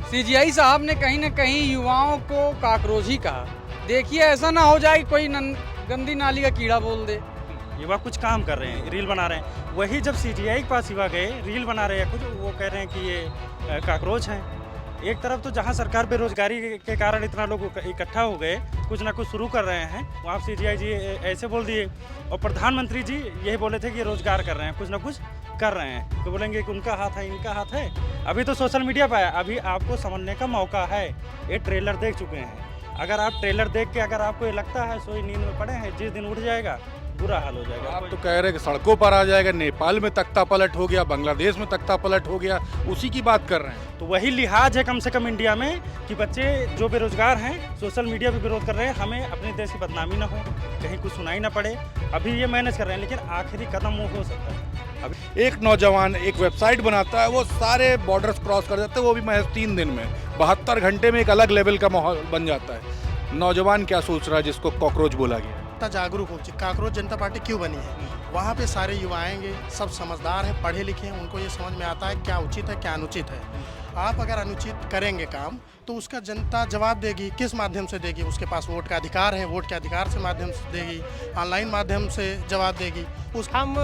CGI साहब ने कहीं ना कहीं युवाओं को काकरोच ही कहा। देखिए ऐसा ना हो जाए कि कोई गंदी नाली का कीड़ा बोल दे। युवा कुछ काम कर रहे हैं, रील बना रहे हैं। वही जब सीजीआई के पास युवा गए, रील बना रहे हैं कुछ, वो कह रहे हैं कि ये काकरोच हैं। एक तरफ तो जहां सरकार बेरोजगारी के कारण इतना लोग इकट्ठा हो गए, कुछ ना कुछ शुरू कर रहे हैं, वहाँ सीजीआई जी ऐसे बोल दिए। और प्रधानमंत्री जी यही बोले थे कि ये रोजगार कर रहे हैं, कुछ ना कुछ कर रहे हैं, तो बोलेंगे कि उनका हाथ है, इनका हाथ है। अभी तो सोशल मीडिया पर है, अभी आपको समझने का मौका है। ये ट्रेलर देख चुके हैं। अगर आप ट्रेलर देख के अगर आपको ये लगता है सोई नींद में पड़े हैं, जिस दिन उठ जाएगा बुरा हाल हो जाएगा। आप तो कह रहे हैं कि सड़कों पर आ जाएगा, नेपाल में तख्ता पलट हो गया, बांग्लादेश में तख्ता पलट हो गया, उसी की बात कर रहे हैं। तो वही लिहाज है कम से कम इंडिया में कि बच्चे जो बेरोजगार हैं सोशल मीडिया पे विरोध कर रहे हैं, हमें अपने देश की बदनामी ना हो, कहीं कुछ सुनाई ना पड़े। अभी ये मैनेज कर रहे हैं, लेकिन आखिरी कदम वो हो सकता है। अभी एक नौजवान एक वेबसाइट बनाता है, वो सारे बॉर्डर्स क्रॉस कर जाते हैं, वो भी महज 3 दिन में, 72 घंटे में एक अलग लेवल का माहौल बन जाता है। नौजवान क्या सोच रहा है जिसको कॉकरोच बोला गया? इतना जागरूक हो, काकरोच जनता पार्टी क्यों बनी है। वहाँ पे सारे युवा आएंगे, सब समझदार हैं, पढ़े लिखे हैं, उनको ये समझ में आता है क्या उचित है क्या अनुचित है। आप अगर अनुचित करेंगे काम तो उसका जनता जवाब देगी। किस माध्यम से देगी? उसके पास वोट का अधिकार है, वोट के अधिकार से माध्यम से देगी, ऑनलाइन माध्यम से जवाब देगी। हम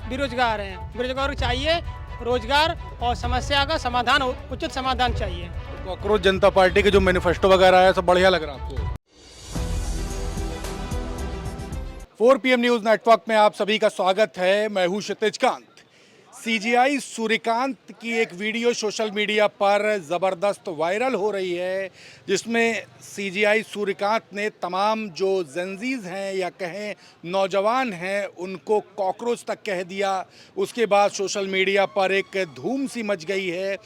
बेरोजगार हैं, बेरोजगार को चाहिए रोजगार और समस्या का समाधान, उचित समाधान चाहिए। कॉकरोच जनता पार्टी के जो मैनिफेस्टो वगैरह है सब बढ़िया लग रहा है आपको? 4 PM न्यूज नेटवर्क में आप सभी का स्वागत है। मैं हूं क्षितिज कांत। सीजीआई सूर्यकांत की एक वीडियो सोशल मीडिया पर ज़बरदस्त वायरल हो रही है, जिसमें सीजीआई सूर्यकांत ने तमाम जो जेंजीज हैं या कहें नौजवान हैं उनको कॉकरोच तक कह दिया। उसके बाद सोशल मीडिया पर एक धूम सी मच गई है।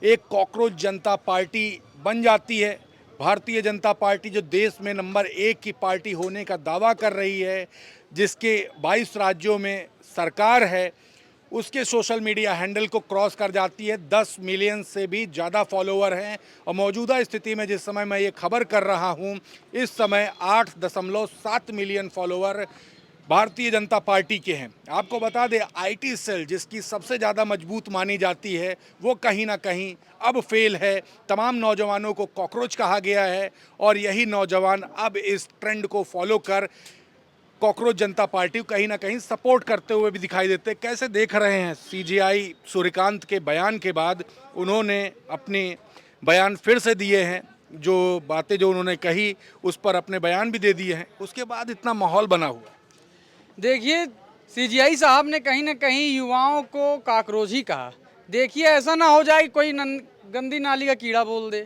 एक कॉकरोच जनता पार्टी बन जाती है। भारतीय जनता पार्टी जो देश में नंबर 1 की पार्टी होने का दावा कर रही है, जिसके 22 राज्यों में सरकार है, उसके सोशल मीडिया हैंडल को क्रॉस कर जाती है। 10 मिलियन से भी ज़्यादा फॉलोवर हैं और मौजूदा स्थिति में जिस समय मैं ये खबर कर रहा हूँ, इस समय 8.7 million follower Bharatiya Janata party के हैं। आपको बता दें, आईटी सेल जिसकी सबसे ज़्यादा मजबूत मानी जाती है, वो कहीं ना कहीं अब फेल है। तमाम नौजवानों को कॉकरोच कहा गया है और यही नौजवान अब इस ट्रेंड को फॉलो कर कॉकरोच जनता पार्टी को कहीं ना कहीं सपोर्ट करते हुए भी दिखाई देते हैं। कैसे देख रहे हैं सीजीआई सूर्यकांत के बयान के बाद? उन्होंने अपने बयान फिर से दिए हैं, जो बातें जो उन्होंने कही उस पर अपने बयान भी दे दिए हैं। उसके बाद इतना माहौल बना हुआ। देखिए सीजीआई साहब ने कहीं ना कहीं युवाओं को काकरोच ही कहा। देखिए ऐसा ना हो जाए कि कोई गंदी नाली का कीड़ा बोल दे,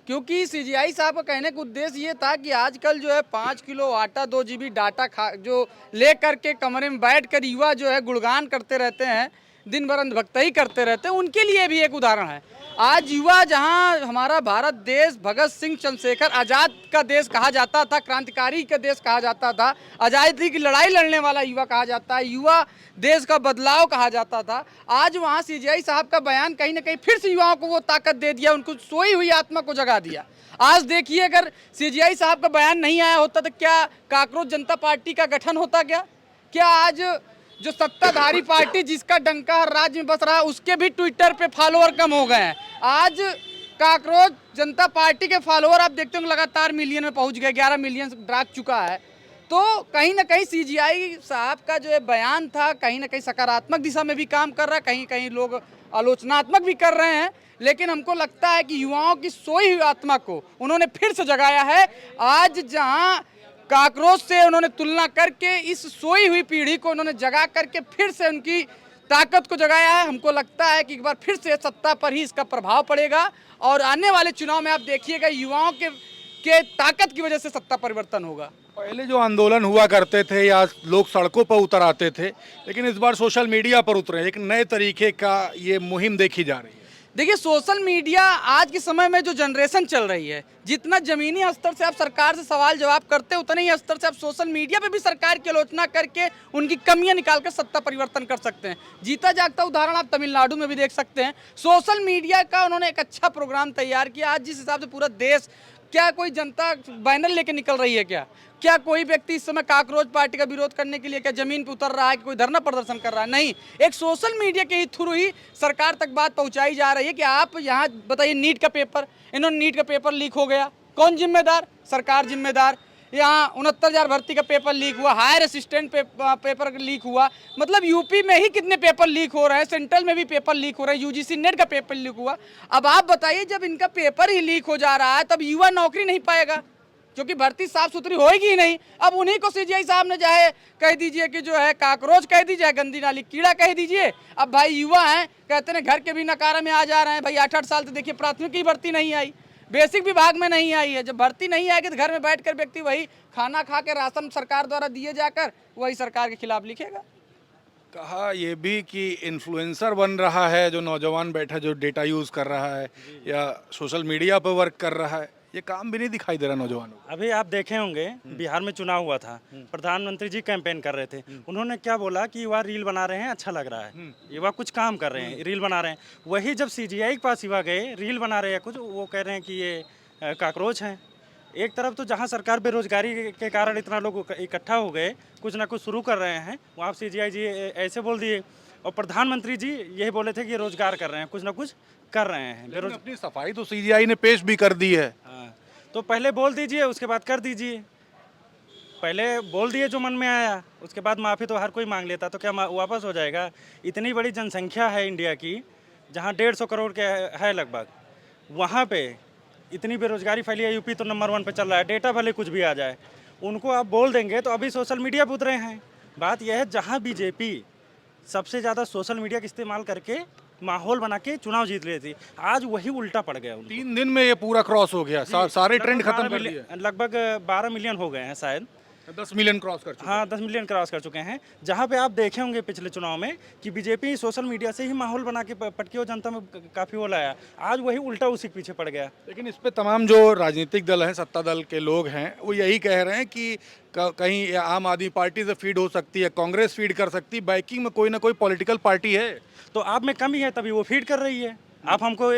क्योंकि सीजीआई साहब का कहने का उद्देश्य ये था कि आजकल जो है 5 किलो आटा 2 GB डाटा जो ले करके कमरे में बैठ कर युवा जो है गुणगान करते रहते हैं, दिन भर अंधभक्ति करते रहते हैं, उनके लिए भी एक उदाहरण है। आज युवा, जहां हमारा भारत देश भगत सिंह चंद्रशेखर आज़ाद का देश कहा जाता था, क्रांतिकारी का देश कहा जाता था, आज़ादी की लड़ाई लड़ने वाला युवा कहा जाता है, युवा देश का बदलाव कहा जाता था, आज वहां सीजीआई साहब का बयान कहीं ना कहीं फिर से युवाओं को वो ताकत दे दिया, उनको सोई हुई आत्मा को जगा दिया। आज देखिए, अगर सीजीआई साहब का बयान नहीं आया होता तो क्या काकरोच जनता पार्टी का गठन होता? क्या आज जो सत्ताधारी पार्टी जिसका डंका हर राज्य में बस रहा है, उसके भी ट्विटर पे फॉलोअर कम हो गए हैं। आज काकरोच जनता पार्टी के फॉलोअर आप देखते होंगे लगातार मिलियन में पहुंच गए, 11 मिलियन दाग चुका है। तो कहीं ना कहीं सीजीआई साहब का जो बयान था कहीं ना कहीं सकारात्मक दिशा में भी काम कर रहा है, कहीं कहीं लोग आलोचनात्मक भी कर रहे हैं, लेकिन हमको लगता है कि युवाओं की सोई हुई आत्मा को उन्होंने फिर से जगाया है। आज जहां काकरोच से उन्होंने तुलना करके इस सोई हुई पीढ़ी को उन्होंने जगा करके फिर से उनकी ताकत को जगाया है। हमको लगता है कि एक बार फिर से सत्ता पर ही इसका प्रभाव पड़ेगा और आने वाले चुनाव में आप देखिएगा युवाओं के ताकत की वजह से सत्ता परिवर्तन होगा। पहले जो आंदोलन हुआ करते थे या लोग सड़कों पर उतर आते थे, लेकिन इस बार सोशल मीडिया पर उतरे, एक नए तरीके का ये मुहिम देखी जा रही है। देखिए सोशल मीडिया आज के समय में जो जनरेशन चल रही है, जितना जमीनी स्तर से आप सरकार से सवाल जवाब करते हैं, उतने ही स्तर से आप सोशल मीडिया पे भी सरकार की आलोचना करके उनकी कमियां निकालकर सत्ता परिवर्तन कर सकते हैं। जीता जागता उदाहरण आप तमिलनाडु में भी देख सकते हैं। सोशल मीडिया का उन्होंने एक अच्छा प्रोग्राम तैयार किया। आज जिस हिसाब से पूरा देश क्या कोई जनता बैनर लेके निकल रही है क्या कोई व्यक्ति इस समय काकरोच पार्टी का विरोध करने के लिए क्या जमीन पर उतर रहा है कि कोई धरना प्रदर्शन कर रहा है? नहीं, एक सोशल मीडिया के ही थ्रू ही सरकार तक बात पहुंचाई जा रही है कि आप यहाँ बताइए नीट का पेपर, इन्होंने नीट का पेपर लीक हो गया, कौन जिम्मेदार? सरकार जिम्मेदार। यहाँ 69,000 भर्ती का पेपर लीक हुआ, हायर असिस्टेंट पेपर लीक हुआ, मतलब यूपी में ही कितने पेपर लीक हो रहे हैं, सेंट्रल में भी पेपर लीक हो रहे हैं, यूजीसी नेट का पेपर लीक हुआ। अब आप बताइए, जब इनका पेपर ही लीक हो जा रहा है तब युवा नौकरी नहीं पाएगा, क्योंकि भर्ती साफ सुथरी होएगी ही नहीं। अब उन्हीं को सीजीआई साहब ने चाहे कह दीजिए कि जो है काकरोच कह दीजिए, गंदी नाली कीड़ा कह दीजिए। अब भाई युवा हैं, कहते हैं घर के भी नकारा में आ जा रहे हैं। भाई 8-8 साल से देखिए प्राथमिक की भर्ती नहीं आई, बेसिक विभाग में नहीं आई है। जब भर्ती नहीं आएगी तो घर में बैठकर व्यक्ति वही खाना खा के राशन सरकार द्वारा दिए जाकर वही सरकार के खिलाफ लिखेगा। कहा ये भी कि इन्फ्लुएंसर बन रहा है जो नौजवान बैठा, जो डेटा यूज़ कर रहा है या सोशल मीडिया पर वर्क कर रहा है, ये काम भी नहीं दिखाई दे रहा नौजवानों को। अभी आप देखे होंगे बिहार में चुनाव हुआ था, प्रधानमंत्री जी कैंपेन कर रहे थे, उन्होंने क्या बोला कि युवा रील बना रहे हैं, अच्छा लग रहा है, युवा कुछ काम कर रहे हैं, रील बना रहे हैं। वही जब सीजीआई के पास युवा गए, रील बना रहे हैं कुछ, वो कह रहे हैं कि ये काकरोच हैं। एक तरफ तो जहाँ सरकार बेरोजगारी के कारण इतना लोग इकट्ठा हो गए, कुछ ना कुछ शुरू कर रहे हैं, वहाँ सीजीआई जी ऐसे बोल दिए, और प्रधानमंत्री जी यही बोले थे कि रोजगार कर रहे हैं, कुछ ना कुछ कर रहे हैं। लेकिन अपनी सफाई तो सीजीआई ने पेश भी कर दी है। हाँ, तो पहले बोल दीजिए, उसके बाद कर दीजिए। पहले बोल दिए जो मन में आया, उसके बाद माफ़ी तो हर कोई मांग लेता, तो क्या वापस हो जाएगा? इतनी बड़ी जनसंख्या है इंडिया की, जहाँ 150 करोड़ के है लगभग, वहाँ पे इतनी बेरोजगारी फैली है। यूपी तो नंबर 1 पे चल रहा है, डेटा भले कुछ भी आ जाए, उनको आप बोल देंगे तो अभी सोशल मीडिया पर उतरे हैं। बात यह है, जहाँ बीजेपी सबसे ज़्यादा सोशल मीडिया का इस्तेमाल करके माहौल बना के चुनाव जीत रही थी, आज वही उल्टा पड़ गया उनको। 3 दिन में ये पूरा क्रॉस हो गया, सारे ट्रेंड खत्म कर दिए। लगभग 12 मिलियन हो गए हैं शायद, 10 मिलियन क्रॉस कर चुके। हाँ 10 मिलियन क्रॉस कर चुके हैं। जहाँ पे आप देखे होंगे पिछले चुनाव में कि बीजेपी सोशल मीडिया से ही माहौल बना के पटकी और जनता में काफ़ी वो लाया, आज वही उल्टा उसी के पीछे पड़ गया। लेकिन इस पे तमाम जो राजनीतिक दल हैं, सत्ता दल के लोग हैं, वो यही कह रहे हैं कि कहीं आम आदमी पार्टी से फीड हो सकती है, कांग्रेस फीड कर सकती है, बैकिंग में कोई ना कोई पॉलिटिकल पार्टी है। तो आप में कमी है तभी वो फीड कर रही है। आप हमको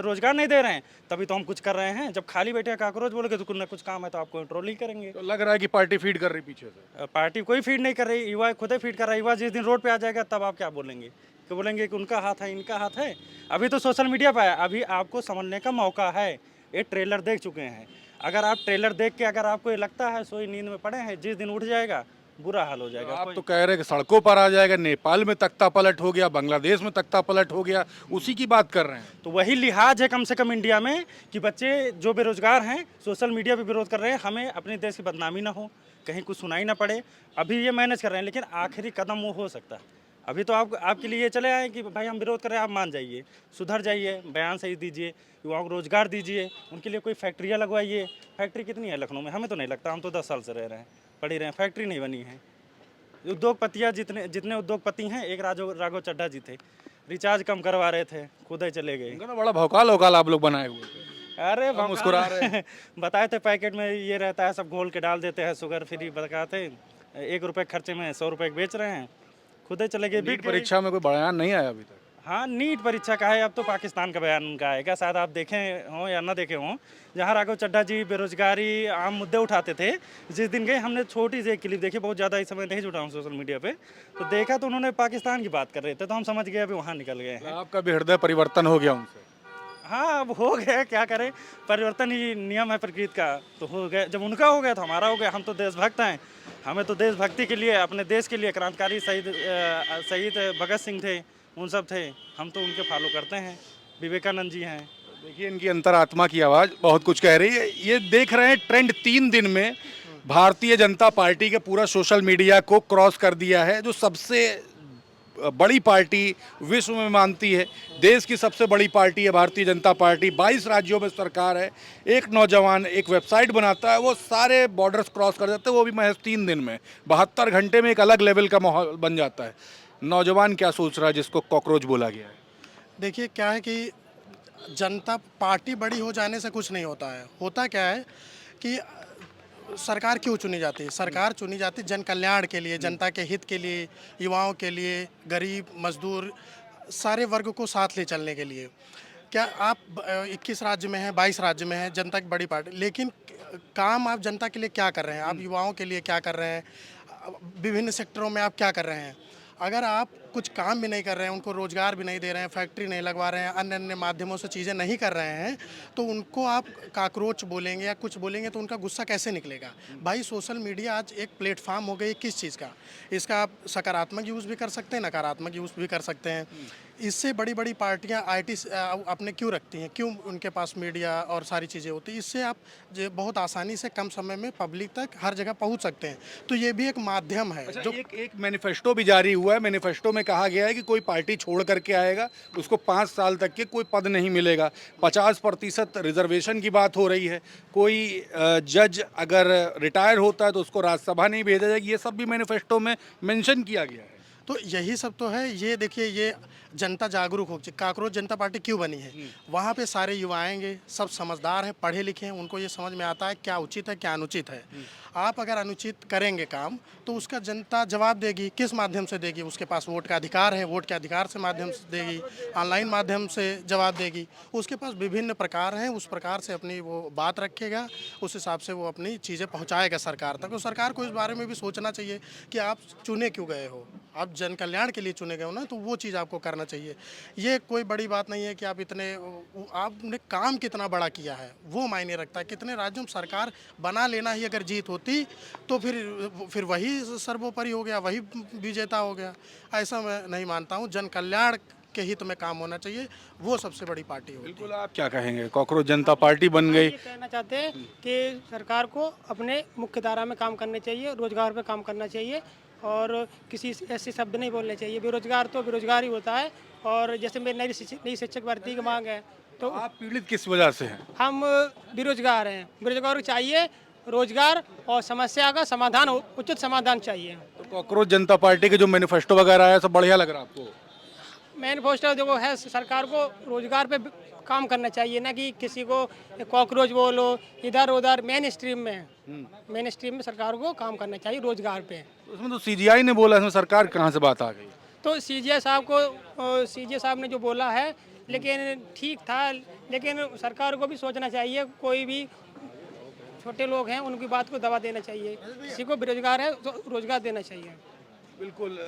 रोजगार नहीं दे रहे हैं तभी तो हम कुछ कर रहे हैं। जब खाली बैठे काकरोच बोलोगे तो कुछ ना कुछ काम है तो आपको कंट्रोल ही करेंगे। तो लग रहा है कि पार्टी फीड कर रही पीछे से। पार्टी कोई फीड नहीं कर रही, युवा खुद ही फीड कर रहा है। युवा जिस दिन रोड पे आ जाएगा तब आप क्या बोलेंगे? कि बोलेंगे कि उनका हाथ है, इनका हाथ है। अभी तो सोशल मीडिया पर है, अभी आपको समझने का मौका है। ये ट्रेलर देख चुके हैं, अगर आप ट्रेलर देख के अगर आपको ये लगता है सोई नींद में पड़े हैं, जिस दिन उठ जाएगा बुरा हाल हो जाएगा। आप तो कह रहे हैं कि सड़कों पर आ जाएगा, नेपाल में तख्ता पलट हो गया, बांग्लादेश में तख्ता पलट हो गया, उसी की बात कर रहे हैं। तो वही लिहाज है कम से कम इंडिया में कि बच्चे जो बेरोजगार हैं सोशल मीडिया पे विरोध कर रहे हैं, हमें अपने देश की बदनामी ना हो, कहीं कुछ सुनाई ना पड़े। अभी ये मैनेज कर रहे हैं, लेकिन आखिरी कदम वो हो सकता है। अभी तो आपके लिए चले आए कि भाई हम विरोध कर रहे हैं, आप मान जाइए, सुधर जाइए, बयान सही दीजिए, युवाओं को रोजगार दीजिए, उनके लिए कोई फैक्ट्रियाँ लगवाइए। फैक्ट्री कितनी है लखनऊ में? हमें तो नहीं लगता, हम तो 10 साल से रह रहे हैं, पढ़ ही रहे हैं, फैक्ट्री नहीं बनी है। उद्योगपतियाँ जितने उद्योगपति हैं, एक राघव चड्ढा जी थे, रिचार्ज कम करवा रहे थे, खुद ही चले गए। उनका तो बड़ा भौकाल वौकाल आप लोग बनाए हुए थे। अरे मुस्कुरा रहे हैं। बताए थे पैकेट में ये रहता है, सब घोल के डाल देते हैं, शुगर फ्री बताते, 1 रुपये खर्चे में 100 रुपये बेच रहे हैं, खुद ही चले गए। नीट परीक्षा में कोई बयान नहीं आया अभी तक। हाँ, नीट परीक्षा का है, अब तो पाकिस्तान का बयान उनका आएगा, शायद आप देखे हों या ना देखे हों। जहाँ राघव चड्ढा जी बेरोजगारी आम मुद्दे उठाते थे, जिस दिन गए हमने छोटी सी एक क्लिप देखी, बहुत ज़्यादा इस समय नहीं जुटा हूँ सोशल मीडिया पे, तो देखा तो उन्होंने पाकिस्तान की बात कर रहे थे, तो हम समझ गए अभी वहाँ निकल गए हैं। आपका भी हृदय परिवर्तन हो गया उनसे। हाँ, अब हो गया, क्या करें, परिवर्तन ही नियम है प्रकृति का, तो हो गया। जब उनका हो गया तो हमारा हो गया। हम तो देशभक्त हैं, हमें तो देशभक्ति के लिए, अपने देश के लिए, क्रांतिकारी शहीद भगत सिंह थे, उन सब थे, हम तो उनके फॉलो करते हैं। विवेकानंद जी हैं। देखिए इनकी अंतरात्मा की आवाज़ बहुत कुछ कह रही है। ये देख रहे हैं ट्रेंड 3 दिन में भारतीय जनता पार्टी के पूरा सोशल मीडिया को क्रॉस कर दिया है। जो सबसे बड़ी पार्टी विश्व में मानती है, देश की सबसे बड़ी पार्टी है भारतीय जनता पार्टी, 22 राज्यों में सरकार है। एक नौजवान एक वेबसाइट बनाता है, वो सारे बॉर्डर्स क्रॉस कर जाते हैं, वो भी महज 3 दिन में। 72 घंटे में एक अलग लेवल का माहौल बन जाता है। नौजवान क्या सोच रहा है जिसको कॉकरोच बोला गया है? देखिए क्या है कि जनता पार्टी बड़ी हो जाने से कुछ नहीं होता है। होता क्या है कि सरकार क्यों चुनी जाती है? सरकार चुनी जाती है जन कल्याण के लिए, जनता के हित के लिए, युवाओं के लिए, गरीब मजदूर सारे वर्ग को साथ ले चलने के लिए। क्या आप 21 राज्य में हैं, 22 राज्य में हैं, जनता की बड़ी पार्टी, लेकिन काम आप जनता के लिए क्या कर रहे हैं? आप युवाओं के लिए क्या कर रहे हैं? विभिन्न सेक्टरों में आप क्या कर रहे हैं? अगर आप कुछ काम भी नहीं कर रहे हैं, उनको रोजगार भी नहीं दे रहे हैं, फैक्ट्री नहीं लगवा रहे हैं, अन्य अन्य माध्यमों से चीज़ें नहीं कर रहे हैं, तो उनको आप काकरोच बोलेंगे या कुछ बोलेंगे तो उनका गुस्सा कैसे निकलेगा? भाई सोशल मीडिया आज एक प्लेटफॉर्म हो गई किस चीज़ का? इसका आप सकारात्मक यूज़ भी कर सकते हैं, नकारात्मक यूज़ भी कर सकते हैं। इससे बड़ी बड़ी पार्टियां आईटी अपने क्यों रखती हैं, क्यों उनके पास मीडिया और सारी चीज़ें होती हैं? इससे आप बहुत आसानी से कम समय में पब्लिक तक हर जगह पहुंच सकते हैं। तो ये भी एक माध्यम है। जो एक मैनिफेस्टो भी जारी हुआ है, मैनिफेस्टो में कहा गया है कि कोई पार्टी छोड़ करके आएगा उसको 5 साल तक के कोई पद नहीं मिलेगा। 50% रिजर्वेशन की बात हो रही है। कोई जज अगर रिटायर होता है तो उसको राज्यसभा नहीं भेजा जाएगा। ये सब भी मैनिफेस्टो में मेंशन किया गया है। तो यही सब तो है। ये देखिए, ये जनता जागरूक हो, काकरोच जनता पार्टी क्यों बनी है? वहाँ पे सारे युवा आएंगे, सब समझदार हैं, पढ़े लिखे हैं, उनको ये समझ में आता है क्या उचित है क्या अनुचित है। आप अगर अनुचित करेंगे काम तो उसका जनता जवाब देगी। किस माध्यम से देगी? उसके पास वोट का अधिकार है, वोट के अधिकार से माध्यम से देगी, ऑनलाइन माध्यम से जवाब देगी। उसके पास विभिन्न प्रकार हैं, उस प्रकार से अपनी वो बात रखेगा, उस हिसाब से वो अपनी चीज़ें पहुँचाएगा सरकार तक। तो सरकार को इस बारे में भी सोचना चाहिए कि आप चुने क्यों गए हो, आप जन कल्याण के लिए चुने गए हो ना, तो वो चीज़ आपको करना चाहिए। ये कोई बड़ी बात नहीं है कि आप इतने, आपने काम कितना बड़ा किया है वो मायने रखता है। कितने राज्यों में सरकार बना लेना ही अगर जीत होती तो फिर वही सर्वोपरि हो गया, वही विजेता हो गया। ऐसा मैं नहीं मानता हूँ। जन कल्याण के हित में काम होना चाहिए, वो सबसे बड़ी पार्टी होती है। बिल्कुल। आप क्या कहेंगे? कॉकरोच जनता पार्टी बन गई। ये कहना चाहते हैं कि सरकार को अपने मुख्य धारा में काम करने चाहिए, रोजगार पे काम करना चाहिए और किसी ऐसे शब्द नहीं बोलने चाहिए। बेरोजगार तो बेरोजगार ही होता है। और जैसे मेरी नई शिक्षक भर्ती की मांग है, तो आप पीड़ित किस वजह से हैं? हम बेरोजगार हैं। बेरोजगार को चाहिए रोजगार और समस्या का समाधान, उचित समाधान चाहिए। तो कॉकरोच जनता पार्टी के जो मैनिफेस्टो वगैरह आया सब बढ़िया लग रहा है आपको? मैनिफेस्टो जो है, सरकार को रोजगार पे काम करना चाहिए, ना कि किसी को कॉकरोच बोलो इधर उधर। मेन स्ट्रीम में सरकार को काम करना चाहिए रोजगार पे। उसमें तो सीजीआई ने बोला, इसमें सरकार कहाँ से बात आ गई? तो सीजीआई साहब ने जो बोला है, लेकिन ठीक था, लेकिन सरकार को भी सोचना चाहिए। कोई भी छोटे लोग हैं उनकी बात को दबा देना चाहिए। किसी को बेरोजगार है तो रोजगार देना चाहिए। बिल्कुल।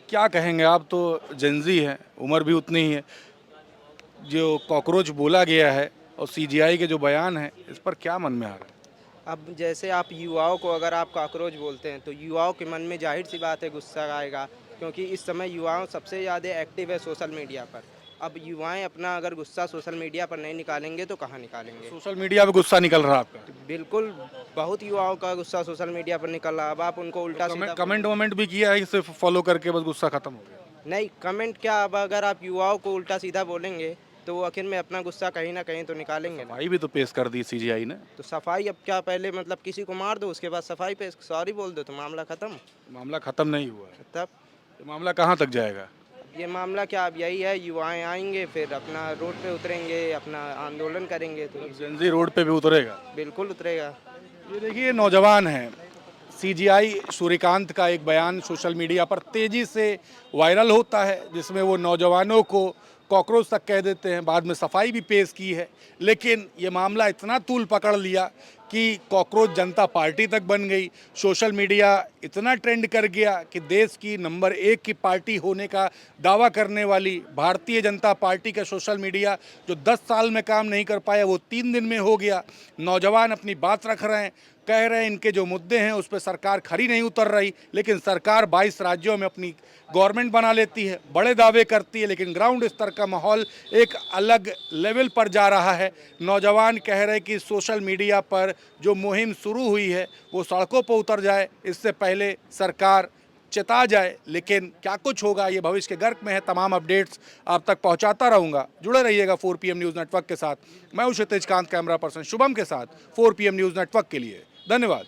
क्या कहेंगे? आप तो जेनजी हैं, उम्र भी उतनी ही है। जो कॉकरोच बोला गया है और सीजीआई के जो बयान है, इस पर क्या मन में आ रहा है? अब जैसे आप युवाओं को अगर आप काकरोच बोलते हैं तो युवाओं के मन में जाहिर सी बात है गुस्सा आएगा, क्योंकि इस समय युवाओं सबसे ज़्यादा एक्टिव है सोशल मीडिया पर। अब युवाएं अपना अगर गुस्सा सोशल मीडिया पर नहीं निकालेंगे तो कहाँ निकालेंगे? सोशल मीडिया पे गुस्सा निकल रहा है आपका? बिल्कुल, बहुत युवाओं का गुस्सा सोशल मीडिया पर निकल रहा है। अब आप उनको उल्टा सीधा कमेंट वमेंट भी किया है कि सिर्फ फॉलो करके बस गुस्सा खत्म हो गया? नहीं, कमेंट क्या, अब अगर आप युवाओं को उल्टा सीधा बोलेंगे तो वो आखिर में अपना गुस्सा कहीं ना कहीं तो निकालेंगे ना। सफाई भी तो पेश कर दी सीजीआई ने। तो सफाई अब क्या, पहले मतलब किसी को मार दो उसके बाद सफाई पे सॉरी बोल दो तो मामला ख़त्म। मामला खत्म नहीं हुआ है। तब तो मामला कहाँ तक जाएगा? ये मामला क्या, अब यही है, युवाएं आएंगे फिर अपना रोड पे उतरेंगे, अपना आंदोलन करेंगे। तो जेनजी रोड पे भी उतरेगा? बिल्कुल उतरेगा। ये देखिए, नौजवान हैं। सीजीआई सूर्यकांत का एक बयान सोशल मीडिया पर तेजी से वायरल होता है, जिसमें वो नौजवानों को कॉकरोच तक कह देते हैं। बाद में सफाई भी पेश की है, लेकिन ये मामला इतना तूल पकड़ लिया कि कॉकरोच जनता पार्टी तक बन गई। सोशल मीडिया इतना ट्रेंड कर गया कि देश की नंबर 1 की पार्टी होने का दावा करने वाली भारतीय जनता पार्टी का सोशल मीडिया जो 10 साल में काम नहीं कर पाया वो 3 दिन में हो गया। नौजवान अपनी बात रख रहे हैं, कह रहे हैं इनके जो मुद्दे हैं उस पर सरकार खरी नहीं उतर रही, लेकिन सरकार 22 राज्यों में अपनी गवर्नमेंट बना लेती है, बड़े दावे करती है, लेकिन ग्राउंड स्तर का माहौल एक अलग लेवल पर जा रहा है। नौजवान कह रहे हैं कि सोशल मीडिया पर जो मुहिम शुरू हुई है वो सड़कों पर उतर जाए, इससे पहले सरकार चेता जाए। लेकिन क्या कुछ होगा ये भविष्य के गर्क में है। तमाम अपडेट्स आप तक पहुंचाता रहूंगा। जुड़े रहिएगा 4 PM न्यूज़ नेटवर्क के साथ। मैं हूं क्षितिज कांत, कैमरा पर्सन शुभम के साथ 4 PM न्यूज़ नेटवर्क के लिए। धन्यवाद।